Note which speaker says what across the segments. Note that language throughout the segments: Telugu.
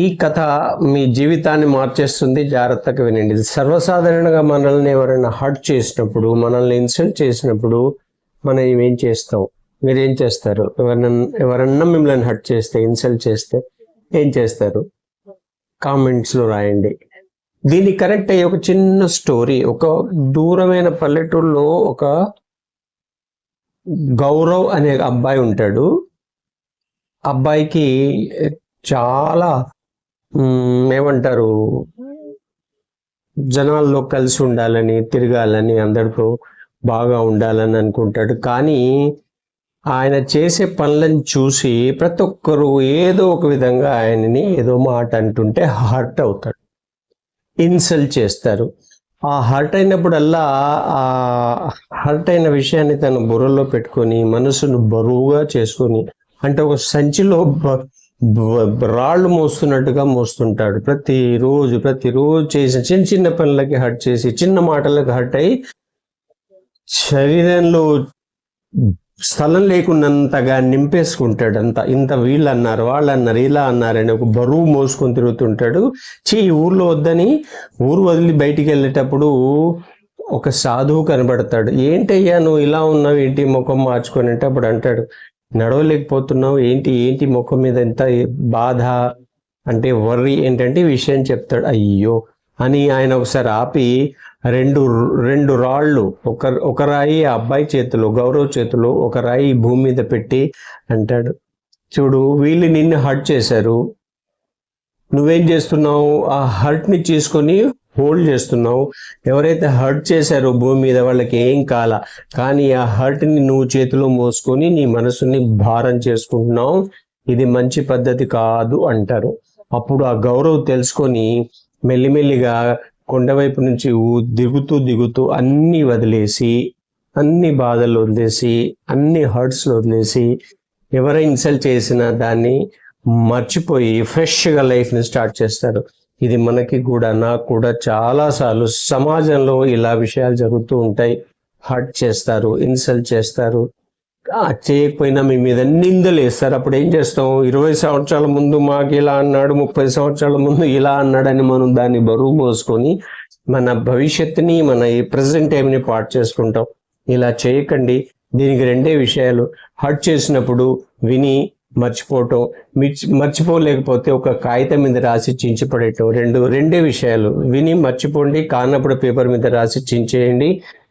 Speaker 1: ఈ కథ మీ జీవితాన్ని మార్చేస్తుంది. జాగ్రత్తగా వినండి. సర్వసాధారణంగా మనల్ని ఎవరైనా హర్ట్ చేసినప్పుడు, మనల్ని ఇన్సల్ట్ చేసినప్పుడు మనం ఏం చేస్తాం? మీరేం చేస్తారు? ఎవరన్నా మిమ్మల్ని హర్ట్ చేస్తే, ఇన్సల్ట్ చేస్తే ఏం చేస్తారు? కామెంట్స్లో రాయండి. దీనికి కరెక్ట్ అయ్యే ఒక చిన్న స్టోరీ. ఒక దూరమైన పల్లెటూరులో ఒక గౌరవ్ అనే అబ్బాయి ఉంటాడు. అబ్బాయికి చాలా ఏమంటారు, జనాల్లో కలిసి ఉండాలని, తిరగాలని, అందరితో బాగా ఉండాలని అనుకుంటాడు. కానీ ఆయన చేసే పనులను చూసి ప్రతి ఒక్కరు ఏదో ఒక విధంగా ఆయనని ఏదో మాట అంటుంటే హర్ట్ అవుతాడు, ఇన్సల్ట్ చేస్తారు. ఆ హర్ట్ అయినప్పుడల్లా ఆ హర్ట్ అయిన విషయాన్ని తన బుర్రలో పెట్టుకొని మనసును బరువుగా చేసుకొని, అంటే ఒక సంచిలో రాళ్ళు మోస్తున్నట్టుగా మోస్తుంటాడు. ప్రతిరోజు చేసిన చిన్న చిన్న పనులకి హర్ట్ చేసి, చిన్న మాటలకు హర్ట్ అయి, శరీరంలో స్థలం లేకున్నంతగా నింపేసుకుంటాడు. ఇంత వీళ్ళు అన్నారు, వాళ్ళు అన్నారు, ఇలా అన్నారని ఒక బరువు మోసుకొని తిరుగుతుంటాడు. ఊర్లో వద్దని ఊరు వదిలి బయటికి వెళ్ళేటప్పుడు ఒక సాధువు కనబడతాడు. ఏంటయ్యా నువ్వు ఇలా ఉన్నావు, ఏంటి ముఖం మార్చుకొని అంటే అప్పుడు అంటాడు, నడవలేకపోతున్నావు, ఏంటి ముఖం మీద ఎంత బాధ అంటే వర్రీ ఏంటంటే విషయం చెప్తాడు. అయ్యో అని ఆయన ఒకసారి ఆపి రెండు రాళ్ళు, ఒక రాయి ఆ అబ్బాయి చేతిలో, గౌరవ్ చేతిలో ఒక రాయి భూమి మీద పెట్టి అంటాడు, చూడు వీళ్ళు నిన్ను హర్ట్ చేశారు, నువ్వేం చేస్తున్నావు? ఆ హర్ట్ని తీసుకొని హోల్డ్ చేస్తున్నావు. ఎవరైతే హర్ట్ చేశారో భూమి మీద వాళ్ళకి ఏం కాల, కానీ ఆ హర్ట్ని నువ్వు చేతిలో మోసుకొని నీ మనసుని భారం చేసుకుంటున్నావు. ఇది మంచి పద్ధతి కాదు అంటారు. అప్పుడు ఆ గౌరవ్ తెలుసుకొని మెల్లిమెల్లిగా కొండవైపు నుంచి దిగుతూ అన్ని వదిలేసి, అన్ని బాధలు వదిలేసి, అన్ని హర్ట్స్ వదిలేసి, ఎవరైనా ఇన్సల్ట్ చేసినా దాన్ని మర్చిపోయి ఫ్రెష్గా లైఫ్ని స్టార్ట్ చేస్తారు. ఇది మనకి కూడా, నాకు కూడా చాలాసార్లు సమాజంలో ఇలా విషయాలు జరుగుతూ ఉంటాయి. హర్ట్ చేస్తారు, ఇన్సల్ట్ చేస్తారు, చేయకపోయినా మీ మీద నిందలు వేస్తారు. అప్పుడు ఏం చేస్తాం? 20 సంవత్సరాల ముందు మాకు ఇలా అన్నాడు, 30 సంవత్సరాల ముందు ఇలా అన్నాడని మనం దాన్ని బరువు మోసుకొని మన భవిష్యత్తుని, మన ఈ ప్రజెంట్ టైంని పాటు చేసుకుంటాం. ఇలా చేయకండి. దీనికి రెండే విషయాలు. హర్ట్ చేసినప్పుడు విని మర్చిపోవటం, మర్చిపోలేకపోతే ఒక కాగితం మీద రాసి చించిపడేయటం. రెండే విషయాలు. విని మర్చిపోండి, కానప్పుడు పేపర్ మీద రాసి చించేయండి.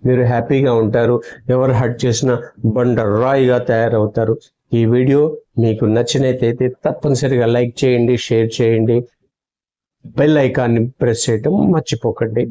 Speaker 1: మీరు హ్యాపీగా ఉంటారు. ఎవరు హర్ట్ చేసినా బండరాయిగా తయారవుతారు. ఈ వీడియో మీకు నచ్చినట్లయితే తప్పనిసరిగా లైక్ చేయండి, షేర్ చేయండి, బెల్ ఐకాన్ని ప్రెస్ చేయటం మర్చిపోకండి.